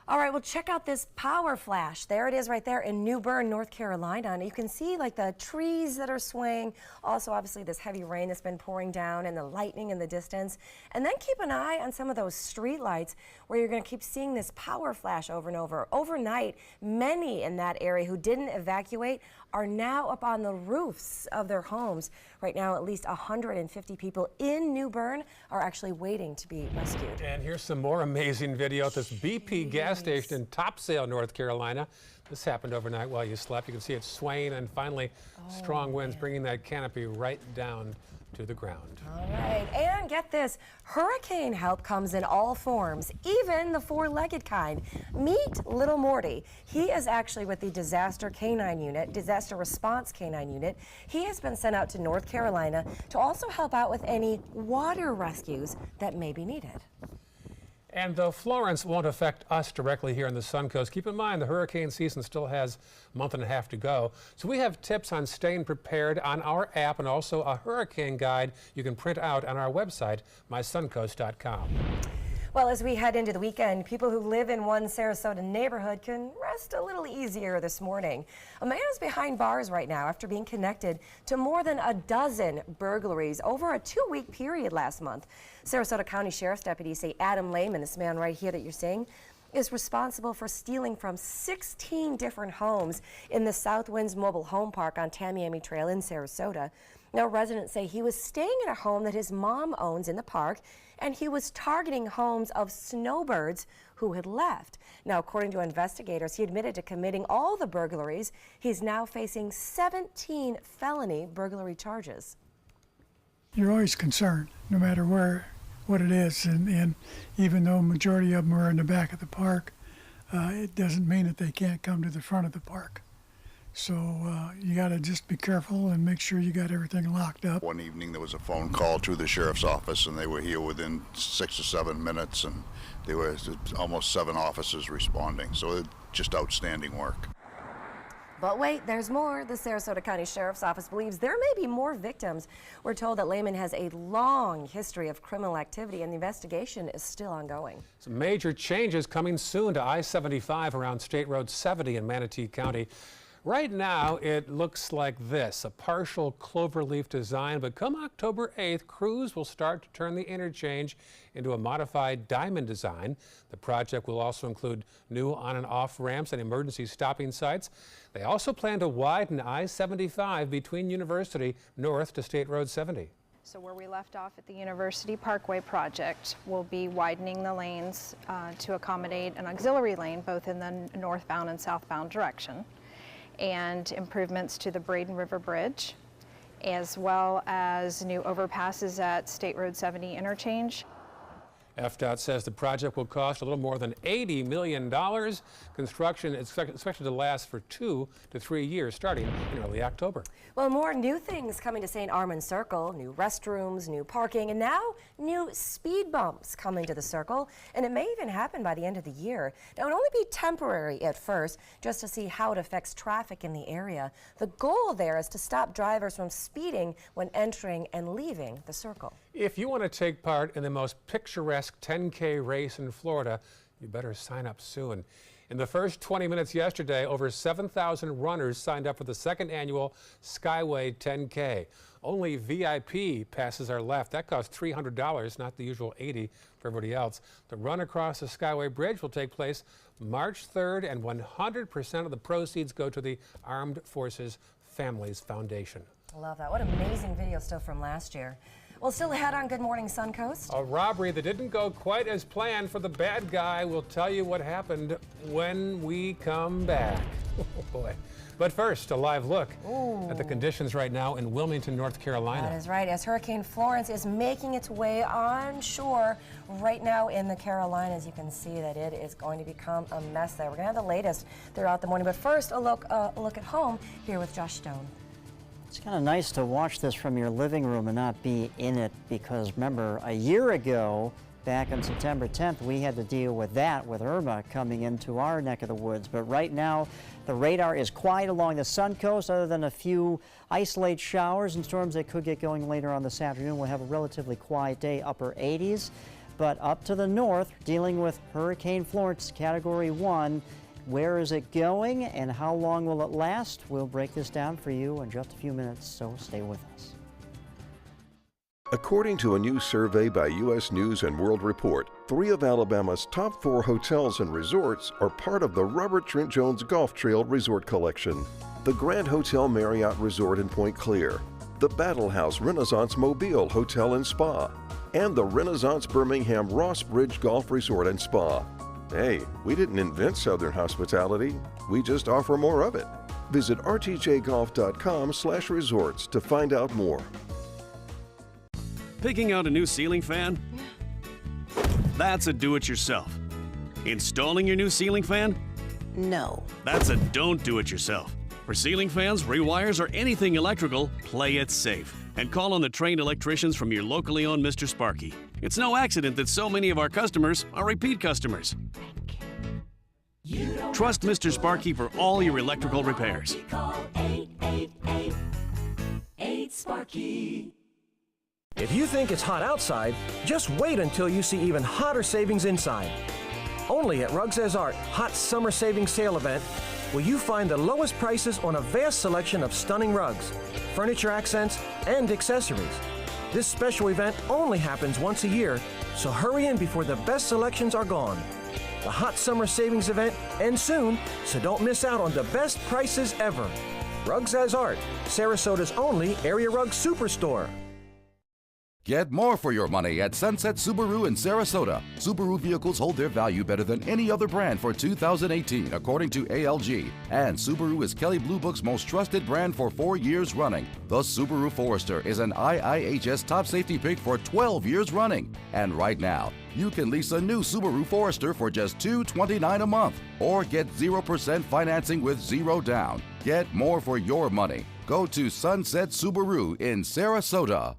All right, well, check out this power flash. There it is right there in New Bern, North Carolina. And you can see like the trees that are swaying. Also, obviously, this heavy rain that's been pouring down and the lightning in the distance. And then keep an eye on some of those street lights where you're going to keep seeing this power flash over and over. Overnight, many in that area who didn't evacuate are now up on the roofs of their homes. Right now, at least 150 people in New Bern are actually waiting to be rescued. And here's some more amazing video at this BP gas station in Topsail, North Carolina. This happened overnight while you slept. You can see it swaying, and finally strong winds bringing that canopy right down to the ground. All right, and get this, hurricane help comes in all forms, even the 4-legged kind. Meet Little Morty. He is actually with the Disaster Response Canine Unit. He has been sent out to North Carolina to also help out with any water rescues that may be needed. And though Florence won't affect us directly here on the Suncoast, keep in mind the hurricane season still has a month and a half to go. So we have tips on staying prepared on our app and also a hurricane guide you can print out on our website, mysuncoast.com. Well, as we head into the weekend, people who live in one Sarasota neighborhood can rest a little easier this morning. A man is behind bars right now after being connected to more than a dozen burglaries over a 2-week period last month. Sarasota County Sheriff's deputies say Adam Lehman, this man right here that you're seeing, is responsible for stealing from 16 different homes in the South Winds Mobile Home Park on Tamiami Trail in Sarasota. Now, residents say he was staying in a home that his mom owns in the park, and he was targeting homes of snowbirds who had left. Now, according to investigators, he admitted to committing all the burglaries. He's now facing 17 felony burglary charges. You're always concerned, no matter what it is, and even though a majority of them are in the back of the park, it doesn't mean that they can't come to the front of the park. So you got to just be careful and make sure you got everything locked up. One evening there was a phone call to the sheriff's office, and they were here within 6 or 7 minutes, and there were almost 7 officers responding. So just outstanding work. But wait, there's more. The Sarasota County Sheriff's Office believes there may be more victims. We're told that Lehman has a long history of criminal activity, and the investigation is still ongoing. Some major changes coming soon to I-75 around State Road 70 in Manatee County. Right now, it looks like this, a partial cloverleaf design, but come October 8th, crews will start to turn the interchange into a modified diamond design. The project will also include new on and off ramps and emergency stopping sites. They also plan to widen I-75 between University north to State Road 70. So where we left off at the University Parkway project, we'll be widening the lanes to accommodate an auxiliary lane both in the northbound and southbound direction, and improvements to the Braden River Bridge, as well as new overpasses at State Road 70 interchange. FDOT says the project will cost a little more than $80 million. Construction is expected to last for 2 to 3 years, starting in early October. Well, more new things coming to St. Armand Circle, new restrooms, new parking, and now new speed bumps coming to the circle, and it may even happen by the end of the year. Now, it will only be temporary at first, just to see how it affects traffic in the area. The goal there is to stop drivers from speeding when entering and leaving the circle. If you want to take part in the most picturesque 10K race in Florida, you better sign up soon. In the first 20 minutes yesterday, over 7,000 runners signed up for the second annual Skyway 10K. Only VIP passes are left. That costs $300, not the usual $80 for everybody else. The run across the Skyway Bridge will take place March 3rd, and 100% of the proceeds go to the Armed Forces Families Foundation. I love that. What an amazing video still from last year. Well, still ahead on Good Morning Suncoast. A robbery that didn't go quite as planned for the bad guy. We'll tell you what happened when we come back. Oh boy. But first, a live look at the conditions right now in Wilmington, North Carolina. That is right, as Hurricane Florence is making its way on shore right now in the Carolinas. You can see that it is going to become a mess there. We're going to have the latest throughout the morning. But first, a look at home here with Josh Stone. It's kind of nice to watch this from your living room and not be in it, because remember, a year ago, back on September 10th, we had to deal with that, with Irma coming into our neck of the woods. But right now, the radar is quiet along the Suncoast, other than a few isolated showers and storms that could get going later on this afternoon. We'll have a relatively quiet day, upper 80s. But up to the north, dealing with Hurricane Florence, Category 1. Where is it going and how long will it last? We'll break this down for you in just a few minutes, so stay with us. According to a new survey by U.S. News & World Report, 3 of Alabama's top 4 hotels and resorts are part of the Robert Trent Jones Golf Trail Resort Collection. The Grand Hotel Marriott Resort in Point Clear, the Battle House Renaissance Mobile Hotel and Spa, and the Renaissance Birmingham Ross Bridge Golf Resort and Spa. Hey, we didn't invent Southern hospitality, we just offer more of it. Visit rtjgolf.com/resorts to find out more. Picking out a new ceiling fan? That's a do-it-yourself. Installing your new ceiling fan? No. That's a don't do-it-yourself. For ceiling fans, rewires, or anything electrical, play it safe. And call on the trained electricians from your locally owned Mr. Sparky. It's no accident that so many of our customers are repeat customers. Trust Mr. Sparky for all your electrical repairs. Call 888-8-SPARKY. If you think it's hot outside, just wait until you see even hotter savings inside. Only at Rugs As Art Hot Summer Savings Sale event will you find the lowest prices on a vast selection of stunning rugs, furniture accents, and accessories. This special event only happens once a year, so hurry in before the best selections are gone. The Hot Summer Savings event ends soon, so don't miss out on the best prices ever. Rugs As Art, Sarasota's only area rug superstore. Get more for your money at Sunset Subaru in Sarasota. Subaru vehicles hold their value better than any other brand for 2018, according to ALG. And Subaru is Kelley Blue Book's most trusted brand for 4 years running. The Subaru Forester is an IIHS top safety pick for 12 years running. And right now, you can lease a new Subaru Forester for just $229 a month, or get 0% financing with 0 down. Get more for your money. Go to Sunset Subaru in Sarasota.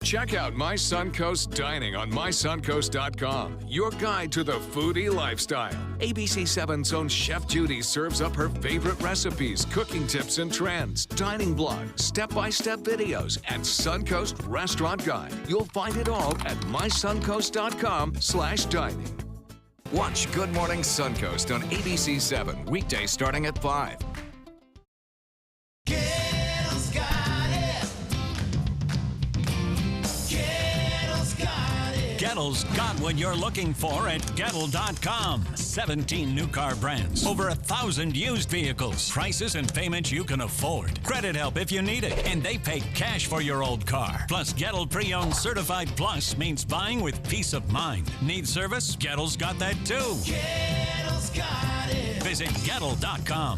Check out My Suncoast Dining on mysuncoast.com, your guide to the foodie lifestyle. ABC 7's own Chef Judy serves up her favorite recipes, cooking tips and trends, dining blogs, step-by-step videos, and Suncoast Restaurant Guide. You'll find it all at mysuncoast.com/dining. Watch Good Morning Suncoast on ABC 7, weekdays starting at 5. Gettle's got what you're looking for at Gettle.com. 17 new car brands, over 1,000 used vehicles, prices and payments you can afford. Credit help if you need it, and they pay cash for your old car. Plus, Gettle Pre-Owned Certified Plus means buying with peace of mind. Need service? Gettle's got that too. Gettle's got it. Visit Gettle.com.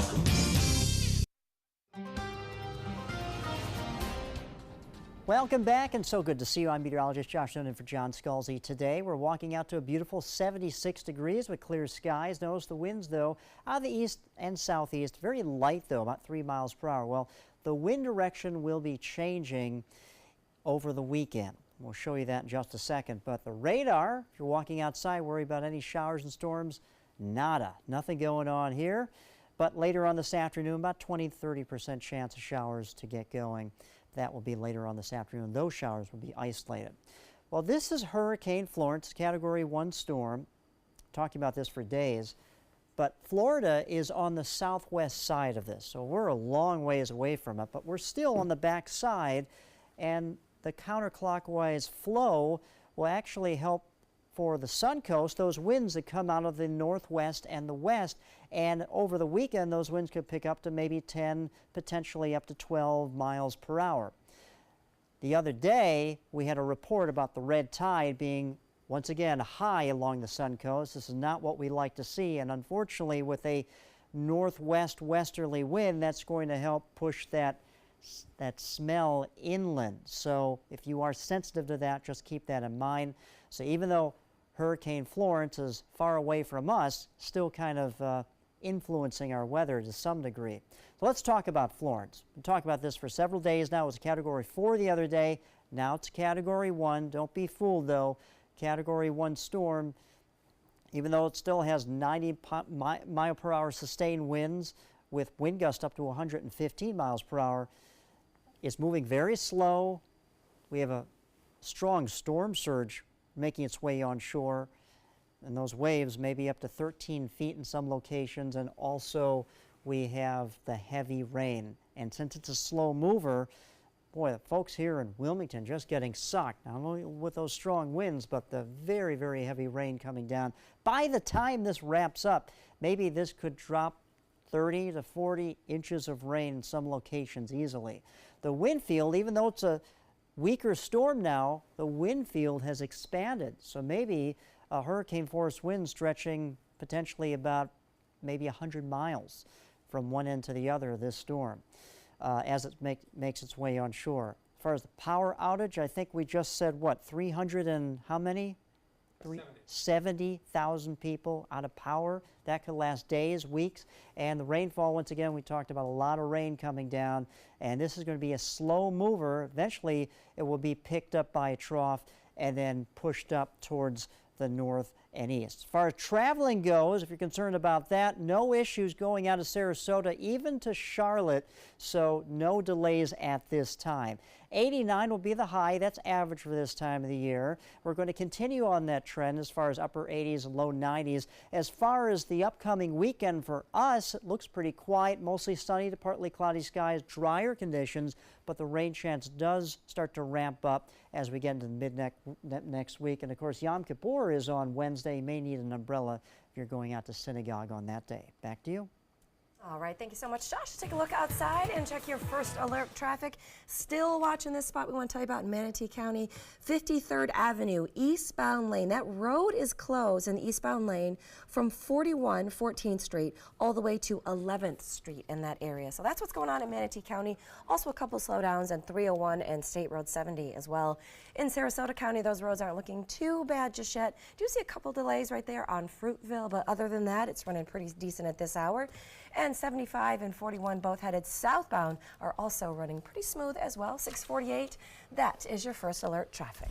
Welcome back, and so good to see you. I'm meteorologist Josh Noonan for John Scalzi. Today, we're walking out to a beautiful 76 degrees with clear skies. Notice the winds, though, out of the east and southeast. Very light, though, about 3 miles per hour. Well, the wind direction will be changing over the weekend. We'll show you that in just a second. But the radar, if you're walking outside, worry about any showers and storms, nada. Nothing going on here. But later on this afternoon, about 20-30% chance of showers to get going. That will be later on this afternoon. Those showers will be isolated. Well, this is Hurricane Florence, Category 1 storm. Talking about this for days. But Florida is on the southwest side of this, so we're a long ways away from it, but we're still on the back side, and the counterclockwise flow will actually help for the Suncoast, those winds that come out of the northwest and the west. And over the weekend, those winds could pick up to maybe 10, potentially up to 12 miles per hour. The other day, we had a report about the red tide being, once again, high along the Suncoast. This is not what we like to see. And unfortunately, with a northwest westerly wind, that's going to help push that smell inland. So if you are sensitive to that, just keep that in mind. So even though Hurricane Florence is far away from us, still kind of influencing our weather to some degree. So let's talk about Florence. We've been talking about this for several days now. It was a Category 4 the other day. Now it's Category 1. Don't be fooled, though. Category 1 storm, even though it still has 90 mile per hour sustained winds with wind gusts up to 115 miles per hour, it's moving very slow. We have a strong storm surge making its way onshore, and those waves may be up to 13 feet in some locations, and also we have the heavy rain. And since it's a slow mover, boy, the folks here in Wilmington just getting sucked, not only with those strong winds, but the very, very heavy rain coming down. By the time this wraps up, maybe this could drop 30 to 40 inches of rain in some locations easily. The wind field, even though it's a weaker storm now, the wind field has expanded. So maybe a hurricane force wind stretching potentially about maybe 100 miles from one end to the other of this storm as it makes its way onshore. As far as the power outage, I think we just said, what, 300 and how many? 70,000 people out of power. That could last days, weeks. And the rainfall, once again, we talked about a lot of rain coming down, and this is going to be a slow mover. Eventually, it will be picked up by a trough and then pushed up towards the north and east. As far as traveling goes, if you're concerned about that, no issues going out of Sarasota, even to Charlotte, so no delays at this time. 89 will be the high. That's average for this time of the year. We're going to continue on that trend as far as upper 80s and low 90s. As far as the upcoming weekend for us, it looks pretty quiet, mostly sunny to partly cloudy skies, drier conditions, but the rain chance does start to ramp up as we get into the next week. And of course, Yom Kippur is on Wednesday. You may need an umbrella if you're going out to synagogue on that day. Back to you. All right, thank you so much, Josh. Take a look outside and check your first alert traffic. Still watching this spot we want to tell you about in Manatee County, 53rd Avenue, eastbound lane. That road is closed in the eastbound lane from 41 14th Street all the way to 11th Street in that area. So that's what's going on in Manatee County. Also a couple slowdowns on 301 and State Road 70 as well. In Sarasota County, those roads aren't looking too bad just yet. Do see a couple delays right there on Fruitville, but other than that, it's running pretty decent at this hour. and 75 and 41 both headed southbound are also running pretty smooth as well. 648, that is your first alert traffic.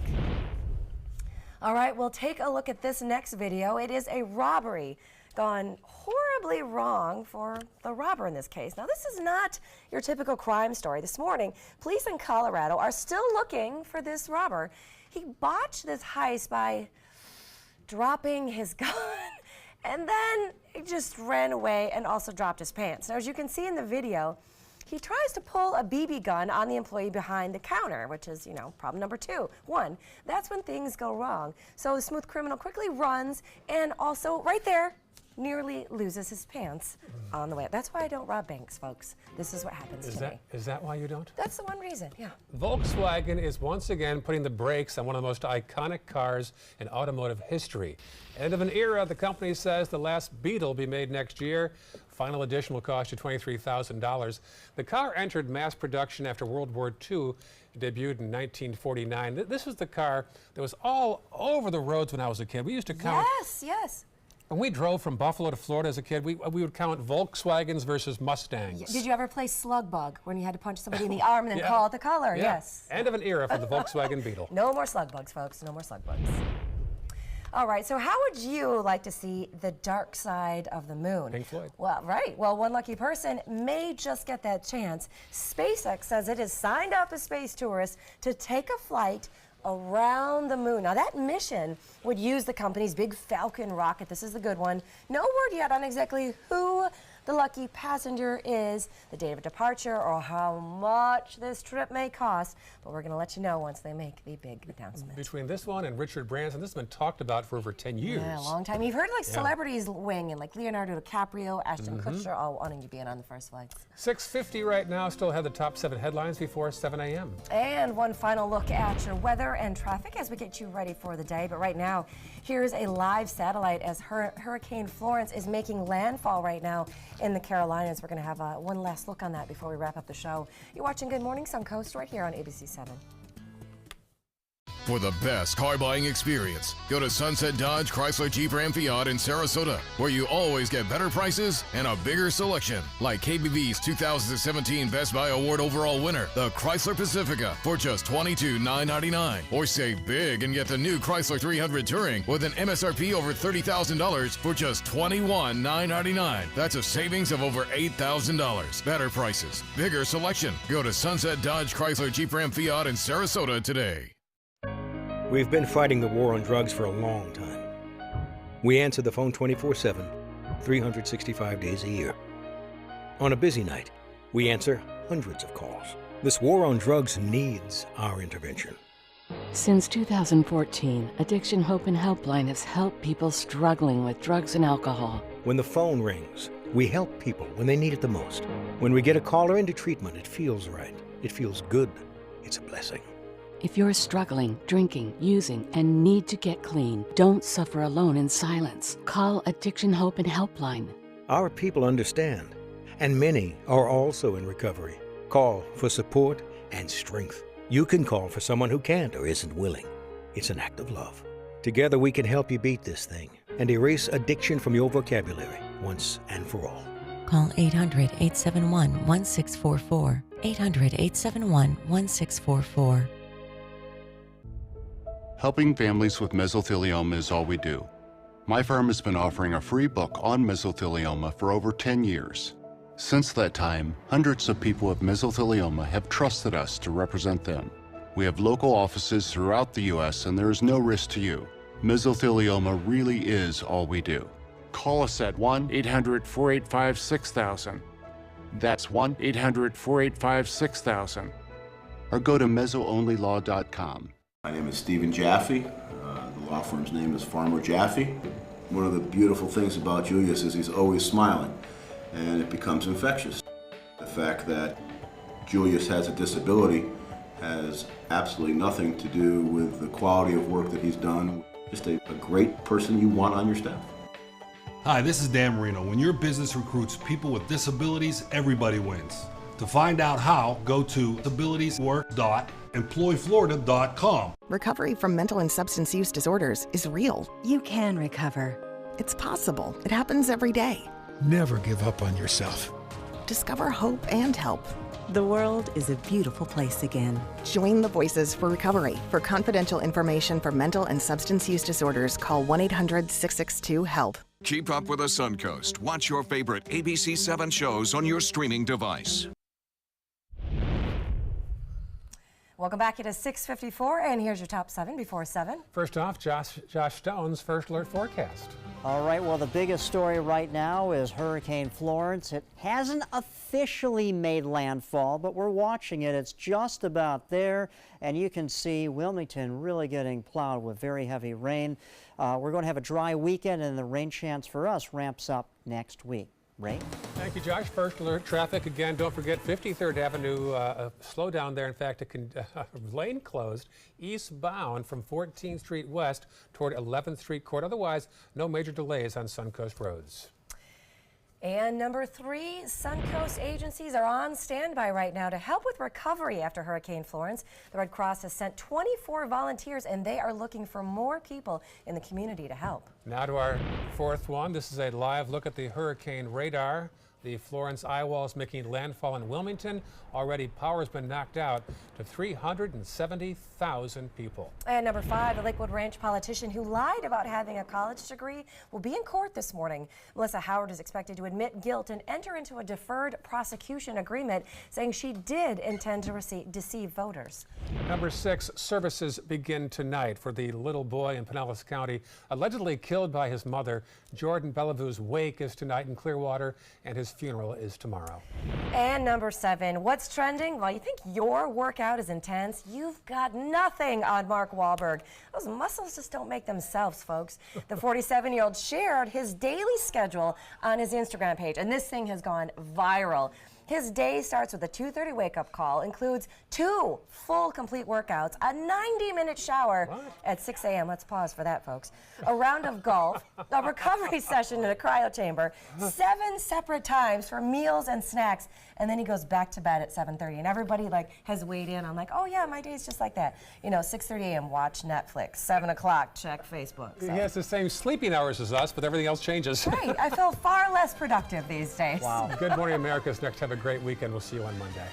All right, we'll take a look at this next video. It is a robbery gone horribly wrong for the robber in this case. Now, this is not your typical crime story. This morning, police in Colorado are still looking for this robber. He botched this heist by dropping his gun and then he just ran away and also dropped his pants. Now, as you can see in the video, he tries to pull a BB gun on the employee behind the counter, which is, you know, problem number 2. 1, that's when things go wrong. So the smooth criminal quickly runs and also right there nearly loses his pants on the way. That's why I don't rob banks, folks. This is what happens to me. Is that why you don't? That's the one reason, yeah. Volkswagen is once again putting the brakes on one of the most iconic cars in automotive history. End of an era, the company says the last Beetle will be made next year. Final edition will cost you $23,000. The car entered mass production after World War II, debuted in 1949. This was the car that was all over the roads when I was a kid. We used to count. Yes, yes. When we drove from Buffalo to Florida as a kid, we would count Volkswagens versus Mustangs. Did you ever play Slug Bug when you had to punch somebody in the arm and then call out the color? Yeah. Yes. End of an era for the Volkswagen Beetle. No more Slug Bugs, folks. No more Slug Bugs. All right, so how would you like to see the dark side of the moon? Pink Floyd. Well, right. Well, one lucky person may just get that chance. SpaceX says it has signed up a space tourist to take a flight around the moon. Now, that mission would use the company's big Falcon rocket. This is the good one. No word yet on exactly who the lucky passenger is, the date of departure, or how much this trip may cost, but we're going to let you know once they make the big announcement. Between this one and Richard Branson, this has been talked about for over 10 years. Yeah, a long time. You've heard like celebrities wing, and like Leonardo DiCaprio, Ashton Kutcher, all wanting to be in on the first flights. 6:50 right now, still have the top 7 headlines before 7 a.m. And one final look at your weather and traffic as we get you ready for the day. But right now, here's a live satellite as Hurricane Florence is making landfall right now in the Carolinas. We're going to have one last look on that before we wrap up the show. You're watching Good Morning Suncoast right here on ABC 7. For the best car buying experience, go to Sunset Dodge Chrysler Jeep Ram Fiat in Sarasota, where you always get better prices and a bigger selection. Like KBB's 2017 Best Buy Award overall winner, the Chrysler Pacifica, for just $22,999. Or save big and get the new Chrysler 300 Touring with an MSRP over $30,000 for just $21,999. That's a savings of over $8,000. Better prices, bigger selection. Go to Sunset Dodge Chrysler Jeep Ram Fiat in Sarasota today. We've been fighting the war on drugs for a long time. We answer the phone 24/7, 365 days a year. On a busy night, we answer hundreds of calls. This war on drugs needs our intervention. Since 2014, Addiction Hope and Helpline has helped people struggling with drugs and alcohol. When the phone rings, we help people when they need it the most. When we get a caller into treatment, it feels right. It feels good. It's a blessing. If you're struggling, drinking, using, and need to get clean, don't suffer alone in silence. Call Addiction Hope and Helpline. Our people understand, and many are also in recovery. Call for support and strength. You can call for someone who can't or isn't willing. It's an act of love. Together we can help you beat this thing and erase addiction from your vocabulary once and for all. Call 800-871-1644. 800-871-1644. Helping families with mesothelioma is all we do. My firm has been offering a free book on mesothelioma for over 10 years. Since that time, hundreds of people with mesothelioma have trusted us to represent them. We have local offices throughout the U.S. and there is no risk to you. Mesothelioma really is all we do. Call us at 1-800-485-6000. That's 1-800-485-6000. Or go to mesoonlylaw.com. My name is Stephen Jaffe. The law firm's name is Farmer Jaffe. One of the beautiful things about Julius is he's always smiling, and it becomes infectious. The fact that Julius has a disability has absolutely nothing to do with the quality of work that he's done. Just a great person you want on your staff. Hi, this is Dan Marino. When your business recruits people with disabilities, everybody wins. To find out how, go to disabilitieswork.employflorida.com. Recovery from mental and substance use disorders is real. You can recover. It's possible. It happens every day. Never give up on yourself. Discover hope and help. The world is a beautiful place again. Join the Voices for Recovery. For confidential information for mental and substance use disorders, call 1-800-662-HELP. Keep up with the Suncoast. Watch your favorite ABC 7 shows on your streaming device. Welcome back. It is 6:54, and here's your top 7 before 7. First off, Josh Stone's first alert forecast. All right, well, the biggest story right now is Hurricane Florence. It hasn't officially made landfall, but we're watching it. It's just about there, and you can see Wilmington really getting plowed with very heavy rain. We're going to have a dry weekend, and the rain chance for us ramps up next week. Ray? Thank you, Josh. First alert traffic again. Don't forget 53rd Avenue, slow down there. In fact, a lane closed eastbound from 14th Street West toward 11th Street Court. Otherwise, no major delays on Suncoast roads. And number 3, Suncoast agencies are on standby right now to help with recovery after Hurricane Florence. The Red Cross has sent 24 volunteers, and they are looking for more people in the community to help. Now to our fourth one. This is a live look at the hurricane radar. The Florence eye wall is making landfall in Wilmington. Already power has been knocked out to 370,000 people. And number 5, a Lakewood Ranch politician who lied about having a college degree will be in court this morning. Melissa Howard is expected to admit guilt and enter into a deferred prosecution agreement, saying she did intend to deceive voters. Number 6, services begin tonight for the little boy in Pinellas County, allegedly killed by his mother. Jordan Bellevue's wake is tonight in Clearwater, and his funeral is tomorrow. And number 7, what's trending? Well, you think your workout is intense? You've got nothing on Mark Wahlberg. Those muscles just don't make themselves, folks. The 47-year-old shared his daily schedule on his Instagram page, and this thing has gone viral. His day starts with a 2:30 wake-up call, includes 2 full complete workouts, a 90-minute shower at 6 a.m. Let's pause for that, folks. A round of golf, a recovery session in a cryo chamber, 7 separate times for meals and snacks, and then he goes back to bed at 7:30. And everybody has weighed in on oh yeah, my day's just like that. 6:30 a.m. watch Netflix, 7 o'clock check Facebook. So. He has the same sleeping hours as us, but everything else changes. Right, I feel far less productive these days. Wow. Good Morning America is next. Have a great weekend. We'll see you on Monday.